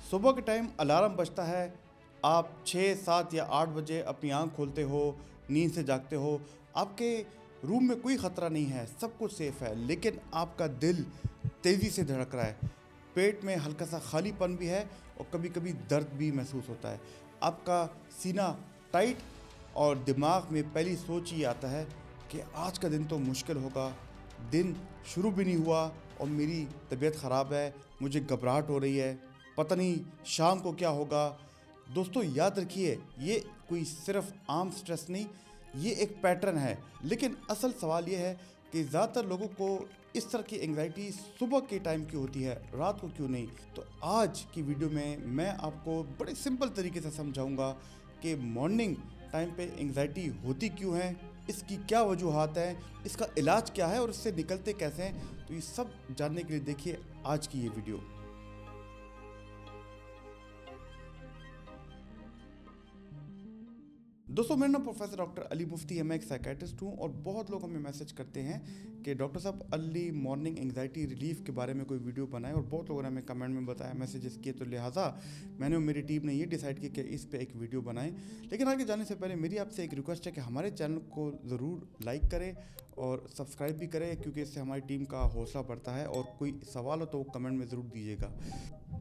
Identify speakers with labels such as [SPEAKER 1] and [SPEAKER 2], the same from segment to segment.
[SPEAKER 1] सुबह के time alarm बजता है, आप 6, 7 या 8 बजे अपनी आँख खोलते हो, नींद से जागते हो, आपके रूम में कोई ख़तरा नहीं है, सब कुछ सेफ़ है, लेकिन आपका दिल तेज़ी से धड़क रहा है, पेट में हल्का सा खालीपन भी है और कभी-कभी दर्द भी महसूस होता है। आपका सीना टाइट और दिमाग में पहली सोच ये आता है कि आज का दिन तो मुश्किल होगा, दिन शुरू भी नहीं हुआ और मेरी तबीयत ख़राब है, मुझे घबराहट हो रही है, पता नहीं शाम को क्या होगा। दोस्तों याद रखिए, ये कोई सिर्फ आम स्ट्रेस नहीं, ये एक पैटर्न है। लेकिन असल सवाल ये है कि ज़्यादातर लोगों को इस तरह की एंग्जाइटी सुबह के टाइम क्यों होती है, रात को क्यों नहीं। तो आज की वीडियो में मैं आपको बड़े सिंपल तरीके से समझाऊंगा कि मॉर्निंग टाइम पे एंग्जाइटी होती क्यों है, इसकी क्या वजूहात हैं, इसका इलाज क्या है और इससे निकलते कैसे हैं। तो ये सब जानने के लिए देखिए आज की ये वीडियो। दोस्तों मेरा नाम प्रोफेसर डॉक्टर अली मुफ्ती है, मैं एक साइकेट्रिस्ट हूँ और बहुत लोग हमें मैसेज करते हैं कि डॉक्टर साहब अर्ली मॉर्निंग एंग्जाइटी रिलीफ के बारे में कोई वीडियो बनाए, और बहुत लोगों ने हमें कमेंट में बताया, मैसेजेस किए, तो लिहाजा मैंने और मेरी टीम ने ये डिसाइड किया कि इस पे एक वीडियो बनाएं। लेकिन आगे जाने से पहले मेरी आपसे एक रिक्वेस्ट है कि हमारे चैनल को ज़रूर लाइक करें और सब्सक्राइब भी करें, क्योंकि इससे हमारी टीम का हौसला बढ़ता है। और कोई सवाल हो तो वो कमेंट में ज़रूर दीजिएगा।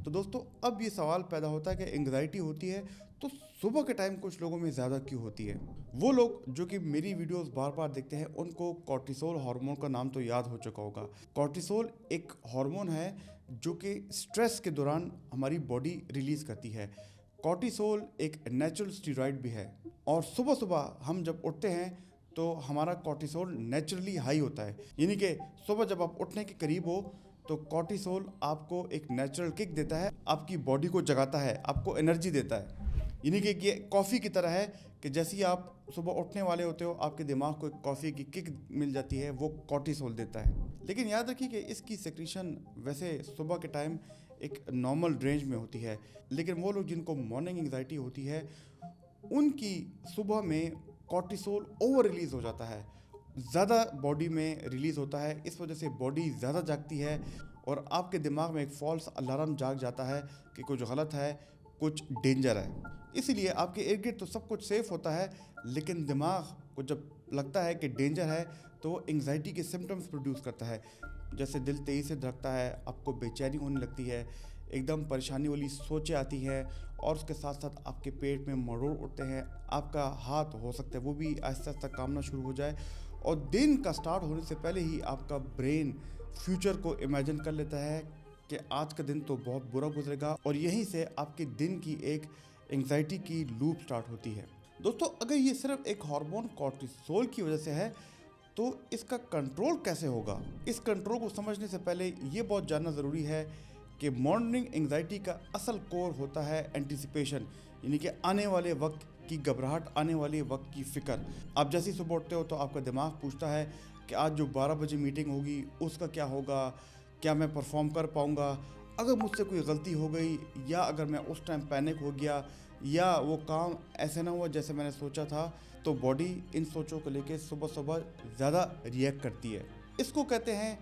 [SPEAKER 1] तो दोस्तों अब ये सवाल पैदा होता है कि एंग्जाइटी होती है तो सुबह के टाइम कुछ लोगों में ज़्यादा क्यों होती है। वो लोग जो कि मेरी वीडियोस बार बार देखते हैं उनको कॉर्टिसोल हार्मोन का नाम तो याद हो चुका होगा। कॉर्टिसोल एक हार्मोन है जो कि स्ट्रेस के दौरान हमारी बॉडी रिलीज करती है। कॉर्टिसोल एक नेचुरल स्टीरॉयड भी है और सुबह सुबह हम जब उठते हैं तो हमारा कॉर्टिसोल नेचुरली हाई होता है, यानी कि सुबह जब आप उठने के करीब हो तो कॉर्टिसोल आपको एक नेचुरल किक देता है, आपकी बॉडी को जगाता है, आपको एनर्जी देता है। यानी कि ये कॉफ़ी की तरह है कि जैसे ही आप सुबह उठने वाले होते हो आपके दिमाग को एक कॉफ़ी की किक मिल जाती है, वो कॉर्टिसोल देता है। लेकिन याद रखिए कि इसकी सेक्रीशन वैसे सुबह के टाइम एक नॉर्मल रेंज में होती है, लेकिन वो लोग जिनको मॉर्निंग एंग्जाइटी होती है उनकी सुबह में कॉर्टिसोल ओवर रिलीज़ हो जाता है, ज़्यादा बॉडी में रिलीज़ होता है। इस वजह से बॉडी ज़्यादा जागती है और आपके दिमाग में एक फॉल्स अलार्म जाग जाता है कि कुछ गलत है, कुछ डेंजर है। इसीलिए आपके इर्द गिर्द तो सब कुछ सेफ होता है, लेकिन दिमाग को जब लगता है कि डेंजर है तो वो एंग्जाइटी के सिम्टम्स प्रोड्यूस करता है, जैसे दिल तेज़ी से धड़कता है, आपको बेचैनी होने लगती है, एकदम परेशानी वाली सोचें आती हैं और उसके साथ साथ आपके पेट में मरोड़ उठते हैं, आपका हाथ हो सकता है वो भी आहिस्ता आहिस्ता कामना शुरू हो जाए और दिन का स्टार्ट होने से पहले ही आपका ब्रेन फ्यूचर को इमेजिन कर लेता है कि आज का दिन तो बहुत बुरा गुजरेगा और यहीं से आपके दिन की एक एंग्जाइटी की लूप स्टार्ट होती है। दोस्तों अगर ये सिर्फ एक हार्मोन कॉर्टिसोल की वजह से है तो इसका कंट्रोल कैसे होगा। इस कंट्रोल को समझने से पहले ये बहुत जानना ज़रूरी है कि मॉर्निंग एंग्जाइटी का असल कोर होता है एंटिसिपेशन, यानी कि आने वाले वक्त की घबराहट, आने वाले वक्त की फ़िक्र। आप जैसे ही सुबह उठते हो तो आपका दिमाग पूछता है कि आज जो 12 बजे मीटिंग होगी उसका क्या होगा, क्या मैं परफॉर्म कर पाऊँगा, अगर मुझसे कोई गलती हो गई या अगर मैं उस टाइम पैनिक हो गया या वो काम ऐसे ना हुआ जैसे मैंने सोचा था, तो बॉडी इन सोचों को लेके सुबह सुबह ज़्यादा रिएक्ट करती है। इसको कहते हैं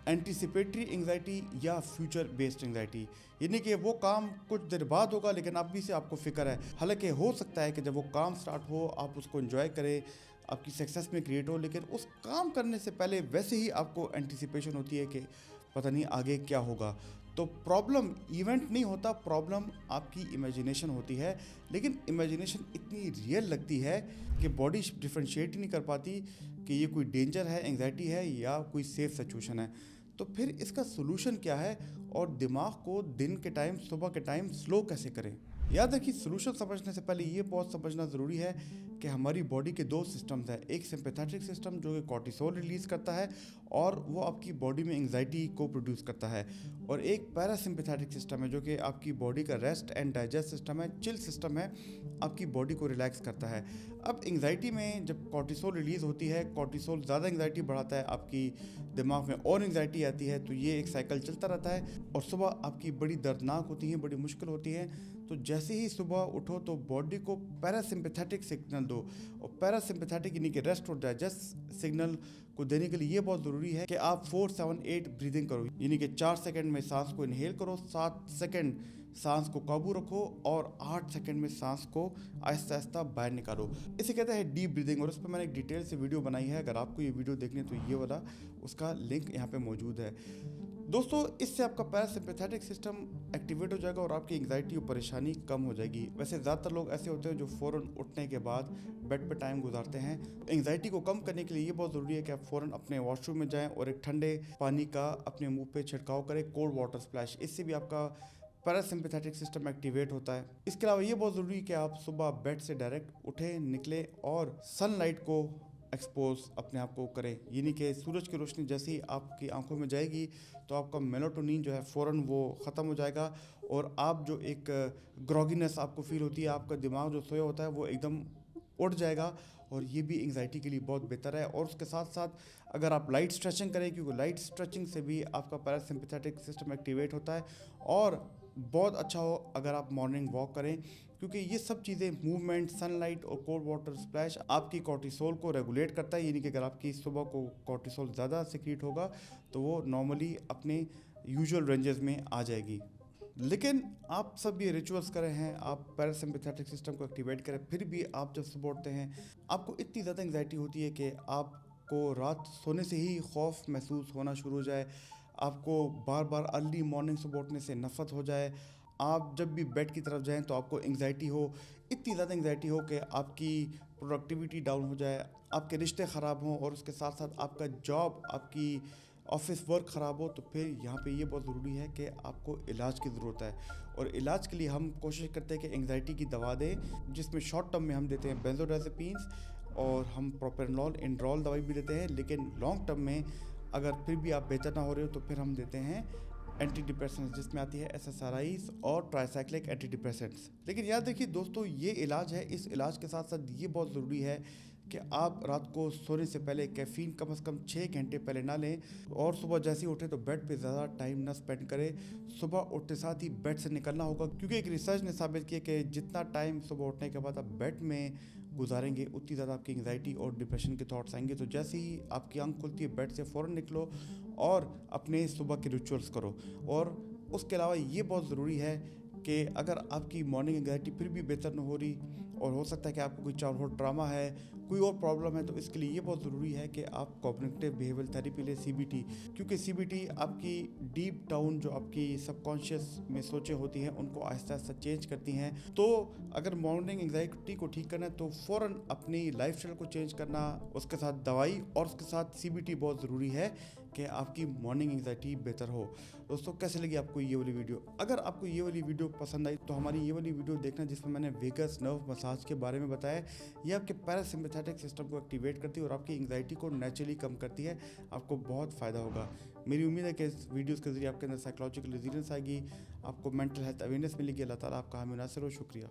[SPEAKER 1] एंटीसिपेटरी एंग्जाइटी या फ्यूचर बेस्ड एंग्जाइटी, यानी कि वो काम कुछ देर बाद होगा लेकिन अभी से आपको फिक्र है। हालांकि हो सकता है कि जब वो काम स्टार्ट हो आप उसको एंजॉय करें, आपकी सक्सेस में क्रिएट हो, लेकिन उस काम करने से पहले वैसे ही आपको एंटीसिपेशन होती है कि पता नहीं आगे क्या होगा। तो प्रॉब्लम इवेंट नहीं होता, प्रॉब्लम आपकी इमेजिनेशन होती है, लेकिन इमेजिनेशन इतनी रियल लगती है कि बॉडी डिफ्रेंशिएट ही नहीं कर पाती कि ये कोई डेंजर है, एंग्जाइटी है या कोई सेफ सिचुएशन है। तो फिर इसका सोल्यूशन क्या है और दिमाग को दिन के टाइम, सुबह के टाइम स्लो कैसे करें। याद रखिए सोल्यूशन समझने से पहले ये बहुत समझना ज़रूरी है कि हमारी बॉडी के दो सिस्टम्स हैं, एक सिंपैथेटिक सिस्टम जो कि कॉर्टिसोल रिलीज़ करता है और वो आपकी बॉडी में एंग्जाइटी को प्रोड्यूस करता है, और एक पैरासिम्पैथेटिक सिस्टम है जो कि आपकी बॉडी का रेस्ट एंड डाइजेस्ट सिस्टम है, चिल सिस्टम है, आपकी बॉडी को रिलैक्स करता है। अब एंग्जाइटी में जब कॉर्टिसोल रिलीज़ होती है, कॉर्टिसोल ज़्यादा एंग्जाइटी बढ़ाता है, आपकी दिमाग में और एंग्जाइटी आती है, तो ये एक साइकिल चलता रहता है और सुबह आपकी बड़ी दर्दनाक होती है, बड़ी मुश्किल होती है। तो जैसे ही सुबह उठो तो बॉडी को पैरासिम्पैथेटिक सिग्नल दो, और पैरासिम्पैथेटिक यानी कि रेस्ट और डाइजेस्ट सिग्नल को देने के लिए ये बहुत ज़रूरी है कि आप 4-7-8 ब्रीदिंग करो, यानी कि 4 सेकंड में सांस को इनहेल करो, 7 सेकंड सांस को काबू रखो और 8 सेकंड में सांस को आहिस्ता आहिस्ता बाहर निकालो। इसे कहते हैं डीप ब्रीदिंग और उस पर मैंने एक डिटेल से वीडियो बनाई है। अगर आपको ये वीडियो देखनी है तो ये वाला उसका लिंक यहाँ पे मौजूद है। दोस्तों, इससे आपका पैरासिम्पैथेटिक सिस्टम एक्टिवेट हो जाएगा और आपकी एंग्जाइटी और परेशानी कम हो जाएगी। वैसे ज़्यादातर लोग ऐसे होते हैं जो फ़ौरन उठने के बाद बेड पे टाइम गुजारते हैं। एंग्जाइटी को कम करने के लिए ये बहुत ज़रूरी है कि आप फ़ौरन अपने वॉशरूम में जाएं और एक ठंडे पानी का अपने मुंह पे छिड़काव करें, कोल्ड वाटर स्प्लैश। इससे भी आपका पैरासिम्पैथेटिक सिस्टम एक्टिवेट होता है। इसके अलावा ये बहुत ज़रूरी है कि आप सुबह बेड से डायरेक्ट उठें, निकलें और सनलाइट को एक्सपोज अपने आप को करें। यानी कि सूरज की रोशनी जैसे ही आपकी आंखों में जाएगी तो आपका मेलाटोनिन जो है फ़ौरन वो ख़त्म हो जाएगा और आप जो एक ग्रॉगीनेस आपको फील होती है, आपका दिमाग जो सोया होता है वो एकदम उठ जाएगा और ये भी एंग्जाइटी के लिए बहुत बेहतर है। और उसके साथ साथ अगर आप लाइट स्ट्रेचिंग करें, क्योंकि लाइट स्ट्रेचिंग से भी आपका पैरासिम्पैथेटिक सिस्टम एक्टिवेट होता है। और बहुत अच्छा हो अगर आप मॉर्निंग वॉक करें, क्योंकि ये सब चीज़ें मूवमेंट, सनलाइट और कोल्ड वाटर स्प्लैश आपकी कॉर्टिसोल को रेगुलेट करता है। यानी कि अगर आपकी सुबह को कॉर्टिसोल ज़्यादा सिक्रीट होगा तो वो नॉर्मली अपने यूजुअल रेंजेस में आ जाएगी। लेकिन आप सब ये रिचुअल्स करें हैं, आप पैरासिम्पैथेटिक सिस्टम को एक्टिवेट करें, फिर भी आप जब सुबह उठते हैं आपको इतनी ज़्यादा एंग्जाइटी होती है कि आपको रात सोने से ही खौफ महसूस होना शुरू हो जाए, आपको बार बार अर्ली मॉर्निंग सुबह उठने से नफरत हो जाए, आप जब भी बेड की तरफ जाएं तो आपको एंग्जाइटी हो, इतनी ज़्यादा एंग्जाइटी हो कि आपकी प्रोडक्टिविटी डाउन हो जाए, आपके रिश्ते ख़राब हों और उसके साथ साथ आपका जॉब, आपकी ऑफिस वर्क ख़राब हो, तो फिर यहाँ पे ये बहुत ज़रूरी है कि आपको इलाज की ज़रूरत है। और इलाज के लिए हम कोशिश करते हैं कि एंग्जाइटी की दवा दें, जिसमें शॉर्ट टर्म में हम देते हैं बेंजोडाज़ेपीन्स और हम प्रोपेनॉल, इंड्रॉल दवाई भी देते हैं। लेकिन लॉन्ग टर्म में अगर फिर भी आप बेहतर ना हो रहे हो तो फिर हम देते हैं एंटी डिप्रेसेंट्स, जिसमें आती है SSRIs और ट्राइसाइक्लिक एंटी डिप्रेसेंट्स। लेकिन याद रखिए दोस्तों, ये इलाज है, इस इलाज के साथ साथ ये बहुत ज़रूरी है कि आप रात को सोने से पहले कैफ़ीन कम से कम 6 घंटे पहले ना लें और सुबह जैसे ही उठे तो बेड पे ज़्यादा टाइम ना स्पेंड करें। सुबह उठते साथ ही बेड से निकलना होगा, क्योंकि एक रिसर्च ने साबित किया कि जितना टाइम सुबह उठने के बाद आप बेड में गुजारेंगे उतनी ज़्यादा आपकी एंग्जाइटी और डिप्रेशन के थॉट्स आएंगे। तो जैसे ही आपकी आंख खुलती है बेड से फ़ौरन निकलो और अपने सुबह के रिचुअल्स करो। और उसके अलावा ये बहुत ज़रूरी है कि अगर आपकी मॉर्निंग एंग्जाइटी फिर भी बेहतर न हो रही और हो सकता है कि आपको कोई चाइल्डहुड ट्रामा है, कोई और प्रॉब्लम है, तो इसके लिए ये बहुत ज़रूरी है कि आप कॉग्निटिव बिहेवियर थेरेपी लें, CBT। क्योंकि CBT आपकी डीप डाउन जो आपकी सबकॉन्शियस में सोचें होती हैं उनको आहिस्ता आहिस्ता चेंज करती हैं। तो अगर मॉर्निंग एंग्जाइटी को ठीक करना है तो फ़ौरन अपनी लाइफ स्टाइल को चेंज करना, उसके साथ दवाई और उसके साथ CBT बहुत ज़रूरी है कि आपकी मॉर्निंग एंग्जाइटी बेहतर हो। दोस्तों, कैसे लगी आपको ये वाली वीडियो? अगर आपको ये वाली वीडियो पसंद आई तो हमारी ये वाली वीडियो देखना, जिसमें मैंने वेगस नर्व मसाज के बारे में बताया। ये आपके पैरासिम्पैथेटिक सिस्टम को एक्टिवेट करती है और आपकी एंग्जाइटी को नेचुरली कम करती है। आपको बहुत फ़ायदा होगा। मेरी उम्मीद है कि इस वीडियोज़ के ज़रिए आपके अंदर साइकोलॉजिकल रेजिलियंस आएगी, आपको मेंटल हेल्थ अवेयरनेस मिलेगी। अल्लाह ताला आपका हामी नासिर हो। शुक्रिया।